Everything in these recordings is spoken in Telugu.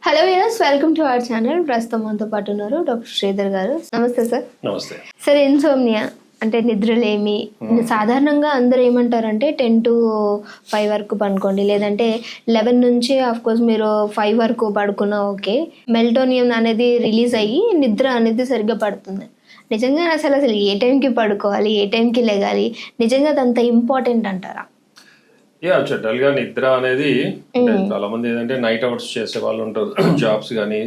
Hello viewers, welcome to our channel. ప్రస్తుతం మనతో పాటు ఉన్నారు డాక్టర్ శ్రీధర్ గారు. నమస్తే సార్. నమస్తే సార్, ఇన్సోమ్నియా అంటే నిద్రలేమి, సాధారణంగా అందరూ ఏమంటారంటే 10 to 5 వరకు పడుకోండి, లేదంటే 11 నుంచి ఆఫ్ కోర్స్ మీరు 5 వరకు పడుకున్నా ఓకే, మెల్టోనియం అనేది రిలీజ్ అయ్యి నిద్ర అనేది సరిగ్గా పడుతుంది. నిజంగా అసలు ఏ టైంకి పడుకోవాలి, ఏ టైంకి లెగాలి, నిజంగా అది అంత ఇంపార్టెంట్ అంటారా? జనరల్ గా నిద్ర అనేది చాలా మంది ఏంటంటే నైట్ అవుట్స్ చేసే వాళ్ళు ఉంటారు, జాబ్స్ కానీ.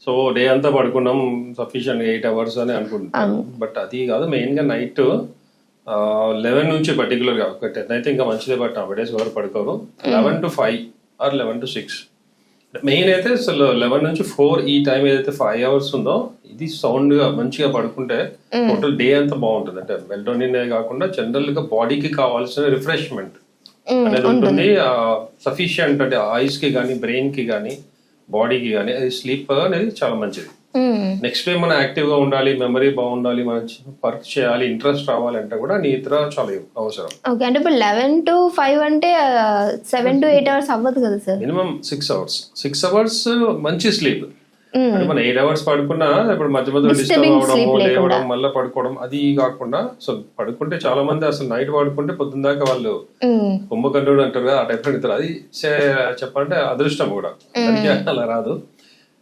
సో డే అంతా పడుకున్నాం సఫిషియెంట్ 8 hours అని అనుకుంటున్నాం. బట్ అది కాదు, మెయిన్ గా నైట్ 11 నుంచి పర్టికులర్ గా, ఒక 10 అయితే ఇంకా మంచిదే. బట్ నవడేస్ ఎవరు పడుకోరు. 11 to 5 ఆర్ 11 to 6 మెయిన్ అయితే. అసలు 11 నుంచి 4 ఈ టైం ఏదైతే 5 hours ఉందో, ఇది సౌండ్ గా మంచిగా పడుకుంటే టోటల్ డే అంతా బాగుంటుంది. అంటే మెల్టోనిన్ కాకుండా జనరల్ గా బాడీకి కావాల్సిన రిఫ్రెష్మెంట్ అనేది ఉంటుంది. సఫిషియంట్ అంటే ఐస్ కి కానీ, బ్రెయిన్ కి కానీ, బాడీకి కానీ అది స్లీప్ అనేది చాలా మంచిది. నెక్స్ట్ డే మనం యాక్టివ్ గా ఉండాలి, మెమరీ బాగుండాలి, మనం వర్క్ చేయాలి, ఇంట్రెస్ట్ రావాలంటే కూడా నిద్ర చాలా అవసరం. ఓకే, అంటే ఇప్పుడు 11 to 5 అంటే 7 to 8 hours అవ్వదు కదా సార్? మినిమం 6 hours మంచి స్లీప్. అంటే మనం 8 hours పడుకున్నా ఇప్పుడు మధ్య మధ్యలో డిస్టర్బ్ అవడం, లేవడం, మళ్ళీ పడుకోవడం అది కాకుండా. సో పడుకుంటే చాలా మంది అసలు నైట్ పడుకుంటే పొద్దున్న దాకా వాళ్ళు కుంభకంఠుడు అంటారు కదా, ఆ టైప్ లో నిద్ర. అది చెప్పాలంటే అదృష్టం కూడా, అలా రాదు.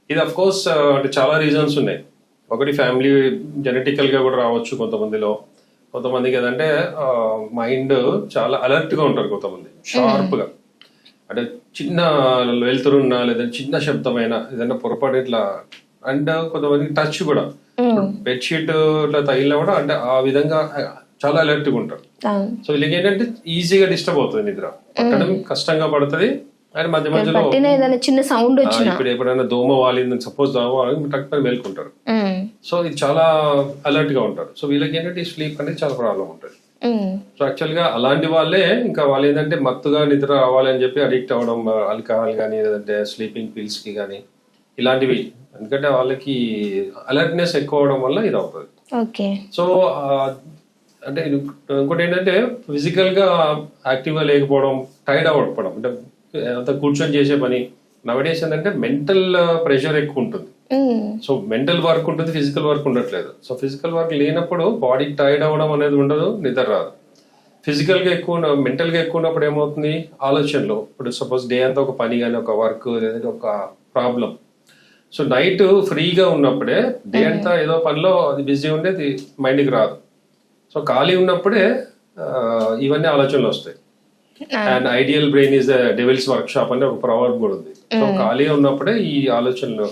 ఇది అఫ్ కోర్స్ అంటే చాలా రీజన్స్ ఉన్నాయి. ఒకటి ఫ్యామిలీ జెనెటికల్ గా కూడా రావచ్చు కొంతమందిలో. కొంతమందికి ఏదంటే మైండ్ చాలా అలర్ట్ గా ఉంటారు, కొంతమంది షార్ప్ గా. అంటే చిన్న వెళ్తురున్నా లేదా చిన్న శబ్దమైనా ఏదైనా పొరపాటు ఇట్లా. అండ్ కొంతమందికి టచ్ కూడా, బెడ్షీట్ ఇట్లా తగిలినా కూడా అంటే ఆ విధంగా చాలా అలర్ట్ గా ఉంటారు. సో వీళ్ళకి ఏంటంటే ఈజీగా డిస్టర్బ్ అవుతుంది నిద్ర, పట్టడం కష్టంగా పడుతుంది. అండ్ మధ్య మధ్యలో చిన్న సౌండ్ ఇప్పుడు ఎప్పుడైనా దోమ వాలిందని సపోజ్ దోమ వాలింది టక్ పని మేల్కుంటారు. సో ఇది చాలా అలర్ట్ గా ఉంటారు. సో వీళ్ళకి ఏంటంటే ఈ స్లీప్ అనేది చాలా ప్రాబ్లం ఉంటుంది. సో యాక్చువల్ గా అలాంటి వాళ్ళే ఇంకా వాళ్ళు ఏంటంటే మత్తుగా నిద్ర రావాలని చెప్పి అడిక్ట్ అవ్వడం, ఆల్కహాల్ కానీ లేదంటే స్లీపింగ్ పిల్స్ కి కానీ ఇలాంటివి. ఎందుకంటే వాళ్ళకి అలర్ట్నెస్ ఎక్కువ అవడం వల్ల ఇది అవుతుంది. సో అంటే ఇంకోటి ఏంటంటే ఫిజికల్ గా యాక్టివ్ గా లేకపోవడం, టైర్డ్ అవ్వకపోవడం. అంటే అంత కూర్చొని చేసే పని నవడేస్ ఏంటంటే మెంటల్ ప్రెషర్ ఎక్కువ ఉంటుంది. సో మెంటల్ వర్క్ ఉంటుంది, ఫిజికల్ వర్క్ ఉండట్లేదు. సో ఫిజికల్ వర్క్ లేనప్పుడు బాడీ టైర్డ్ అవ్వడం అనేది ఉండదు, నిద్ర రాదు. ఫిజికల్ గా ఎక్కువ, మెంటల్ గా ఎక్కువ ఉన్నప్పుడు ఏమవుతుంది, ఆలోచనలు. ఇప్పుడు సపోజ్ డే అంతా ఒక పని కానీ, ఒక వర్క్ లేదంటే ఒక ప్రాబ్లం. సో నైట్ ఫ్రీగా ఉన్నప్పుడే డే అంతా ఏదో పనిలో అది బిజీ ఉండేది, మైండ్కి రాదు. సో ఖాళీ ఉన్నప్పుడే ఇవన్నీ ఆలోచనలు వస్తాయి. And ideal brain is the devil's workshop అని ఒక ప్రవర్బ్ కూడా ఉంది. సో ఖాళీ ఉన్నప్పుడే ఈ ఆలోచనలు,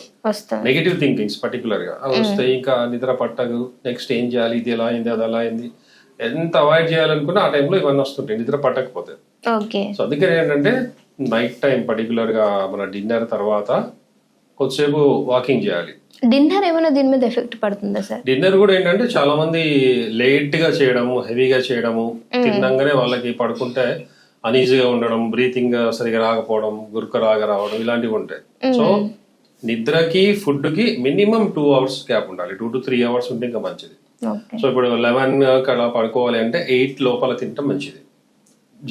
నెగటివ్ థింకింగ్స్ పర్టికులర్ గా వస్తాయి. ఇంకా నిద్ర పట్టదు, నెక్స్ట్ ఏం చేయాలి, ఇది ఎలా అయింది, అది ఎలా అయింది, ఎంత అవాయిడ్ చేయాలనుకున్నా ఆ టైంలో ఇవన్నీ వస్తుంటాయి నిద్ర పట్టకపోతే. సో అందుకని ఏంటంటే నైట్ టైం పర్టికులర్ గా మన డిన్నర్ తర్వాత కొద్దిసేపు వాకింగ్ చేయాలి. డిన్నర్ ఏమైనా దీని మీద ఎఫెక్ట్ పడుతుందా సార్? డిన్నర్ కూడా ఏంటంటే చాలా మంది లేట్ గా చేయడము, హెవీగా చేయడము, తిన్నంగానే వాళ్ళకి పడుకుంటే అనీజీగా ఉండడం, బ్రీతింగ్ సరిగా రాకపోవడం, గురుక రావడం ఇలాంటివి ఉంటాయి. సో నిద్రకి ఫుడ్ కి మినిమం 2 hours గ్యాప్ ఉండాలి. 2 to 3 hours ఉంటే ఇంకా మంచిది. సో ఇప్పుడు 11 అలా పడుకోవాలి అంటే 8 లోపల తింటాం మంచిది.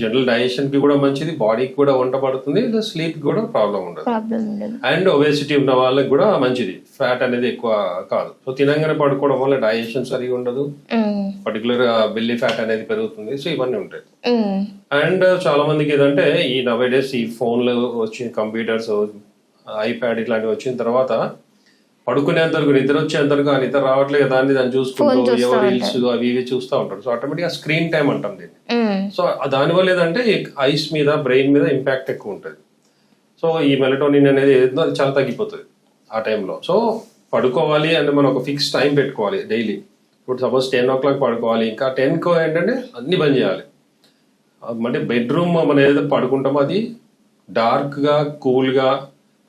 జనరల్ డైజెషన్ కి కూడా మంచిది, బాడీకి కూడా వంట పడుతుంది, స్లీప్ కూడా ప్రాబ్లం ఉండదు. అండ్ ఒబేసిటీ ఉన్న వాళ్ళకి కూడా మంచిది, ఫ్యాట్ అనేది ఎక్కువ కాదు. సో తినంగానే పడుకోవడం వల్ల డైజెషన్ సరిగా ఉండదు, పర్టికులర్ గా బెల్లీ ఫ్యాట్ అనేది పెరుగుతుంది. సో ఇవన్నీ ఉంటాయి. అండ్ చాలా మందికి ఏదంటే ఈ నవేడేస్ ఈ ఫోన్లు వచ్చి, కంప్యూటర్స్, ఐప్యాడ్ ఇట్లాంటివి వచ్చిన తర్వాత పడుకునేంత వరకు, నిద్ర వచ్చేంత వరకు ఆ నిద్ర రావట్లేదు, దాన్ని చూసుకుంటూ ఏవో రీల్స్ అవి ఇవి చూస్తూ ఉంటారు. సో ఆటోమేటిక్ గా స్క్రీన్ టైం అంటాం దీన్ని. సో దానివల్ల ఏదంటే ఐస్ మీద, బ్రెయిన్ మీద ఇంపాక్ట్ ఎక్కువ ఉంటుంది. సో ఈ మెలటోనిన్ అనేది ఏదో అది చాలా తగ్గిపోతుంది ఆ టైంలో. సో పడుకోవాలి అంటే మనం ఒక ఫిక్స్ టైం పెట్టుకోవాలి డైలీ. ఇప్పుడు సపోజ్ 10 o'clock పడుకోవాలి, ఇంకా 10 ఏంటంటే అన్ని బంద్ చేయాలి. అంటే బెడ్రూమ్ మనం ఏదైతే పడుకుంటామో అది డార్క్ గా, కూల్ గా,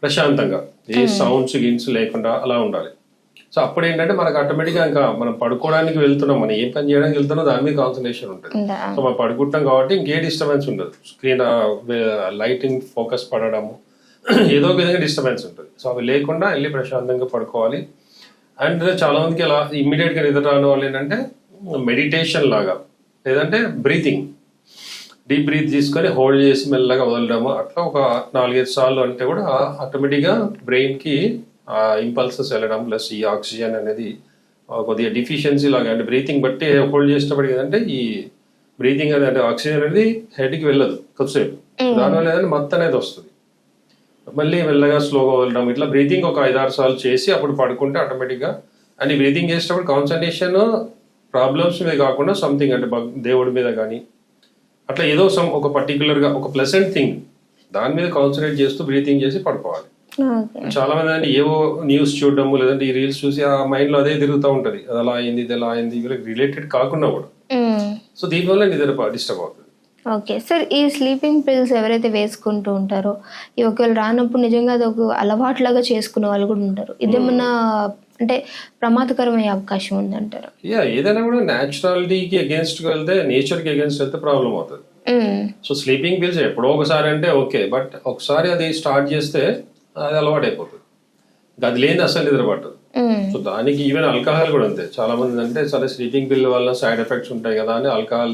ప్రశాంతంగా, ఏ సౌండ్స్ గిన్స్ లేకుండా అలా ఉండాలి. సో అప్పుడు ఏంటంటే మనకు ఆటోమేటిక్ గా ఇంకా మనం పడుకోవడానికి వెళ్తున్నాం, మనం ఏం పని చేయడానికి వెళ్తున్నాం దాని మీద కాన్సన్ట్రేషన్ ఉంటుంది. సో మనం పడుకుంటాం కాబట్టి ఇంకే డిస్టర్బెన్స్ ఉండదు. స్క్రీన్ లైటింగ్ ఫోకస్ పడడము ఏదో ఒక విధంగా డిస్టర్బెన్స్ ఉంటుంది. సో అవి లేకుండా వెళ్ళి ప్రశాంతంగా పడుకోవాలి. అండ్ చాలా మందికి అలా ఇమ్మీడియట్ గా నిద్ర రాని వాళ్ళు ఏంటంటే మెడిటేషన్ లాగా, లేదంటే బ్రీతింగ్. డీప్ బ్రీత్ తీసుకొని హోల్డ్ చేసి మెల్లగా వదలడము అట్లా ఒక 4-5 సార్లు అంటే కూడా ఆటోమేటిక్గా బ్రెయిన్కి ఇంపల్సెస్ వెళ్ళడం ప్లస్ ఈ ఆక్సిజన్ అనేది కొద్దిగా డిఫిషియన్సీ లాగా అంటే బ్రీతింగ్ బట్టి హోల్డ్ చేసేటప్పటికి ఏంటంటే ఈ బ్రీతింగ్ అనేది అంటే ఆక్సిజన్ అనేది హెడ్కి వెళ్ళదు కొద్దిసేపు దానివల్ల ఏదంటే మత్తు అనేది వస్తుంది. మళ్ళీ మెల్లగా స్లోగా వదలడం ఇట్లా బ్రీతింగ్ ఒక 5-6 సార్లు చేసి అప్పుడు పడుకుంటే ఆటోమేటిక్గా అండ్ ఈ బ్రీతింగ్ చేసేటప్పుడు కాన్సన్ట్రేషన్ ప్రాబ్లమ్స్ మీద కాకుండా సంథింగ్ అంటే దేవుడి మీద కానీ అట్లా ఏదో ఒక పర్టికులర్గా ఒక ప్లెసెంట్ థింగ్ దాని మీద కాన్సన్ట్రేట్ చేస్తూ బ్రీతింగ్ చేసి పడుకోవాలి. చాలా మంది అంటే ఏవో న్యూస్ చూడడము లేదంటే ఈ రీల్స్ చూసి ఆ మైండ్లో అదే తిరుగుతూ ఉంటుంది, అది అలా అయింది ఇది ఎలా అయింది వీళ్ళకి రిలేటెడ్ కాకుండా కూడా. సో దీనివల్ల నిద్ర డిస్టర్బ్ అవుతుంది. ఓకే సార్, ఈ స్లీపింగ్ పిల్స్ ఎవరైతే వేసుకుంటూ ఉంటారో ఈ ఒకవేళ రానప్పుడు నిజంగా అది ఒక అలవాట్లాగా చేసుకునే వాళ్ళు కూడా ఉంటారు. ఇదేమన్నా అంటే ప్రమాదకరమయ్యే అవకాశం ఉందంటారు? ఏదైనా కూడా న్యాచురాలిటీకి అగేన్స్ట్ వెళ్తే నేచర్కి అగేన్స్ట్ వెళ్తే ప్రాబ్లం అవుతుంది. సో స్లీపింగ్ పిల్స్ ఎప్పుడో ఒకసారి అంటే ఓకే, బట్ ఒకసారి అది స్టార్ట్ చేస్తే అది అలవాటు అయిపోతుంది, అది లేని అసలు నిద్ర పట్టదు. సో దానికి ఈవెన్ ఆల్కహాల్ కూడా అంతే. చాలా మంది అంటే సరే స్లీపింగ్ పిల్ వల్ల సైడ్ ఎఫెక్ట్స్ ఉంటాయి కదా అని ఆల్కహాల్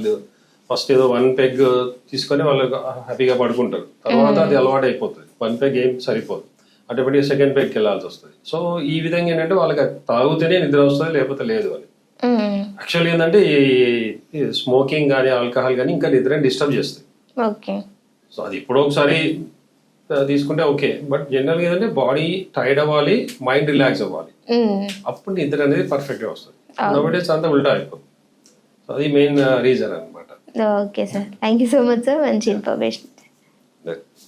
ఫస్ట్ ఏదో 1 పెగ్ తీసుకొని వాళ్ళు హ్యాపీగా పడుకుంటారు, తర్వాత అది అలవాటు అయిపోతుంది. 1 పెగ్ ఏం సరిపోదు, ఆటోమేటిక్గా 2nd పెగ్కి వెళ్ళాల్సి వస్తుంది. సో ఈ విధంగా ఏంటంటే వాళ్ళకి తాగితేనే నిద్ర వస్తుంది లేకపోతే లేదు అని. యాక్చువల్లీ ఏంటంటే ఈ స్మోకింగ్ కానీ ఆల్కహాల్ కానీ ఇంకా నిద్రని డిస్టర్బ్ చేస్తాయి. సో అది ఎప్పుడో ఒకసారి తీసుకుంటే ఓకే, బట్ జనరల్గా ఏంటంటే బాడీ టైర్డ్ అవ్వాలి, మైండ్ రిలాక్స్ అవ్వాలి, అప్పుడు నిద్ర అనేది పర్ఫెక్ట్గా వస్తుంది. కాబట్టి అంతా ఉల్టా అయిపోతుంది. సో అది మెయిన్ రీజన్ అనమాట. Okay sir, thank you so much sir, మంచి ఇన్ఫర్మేషన్.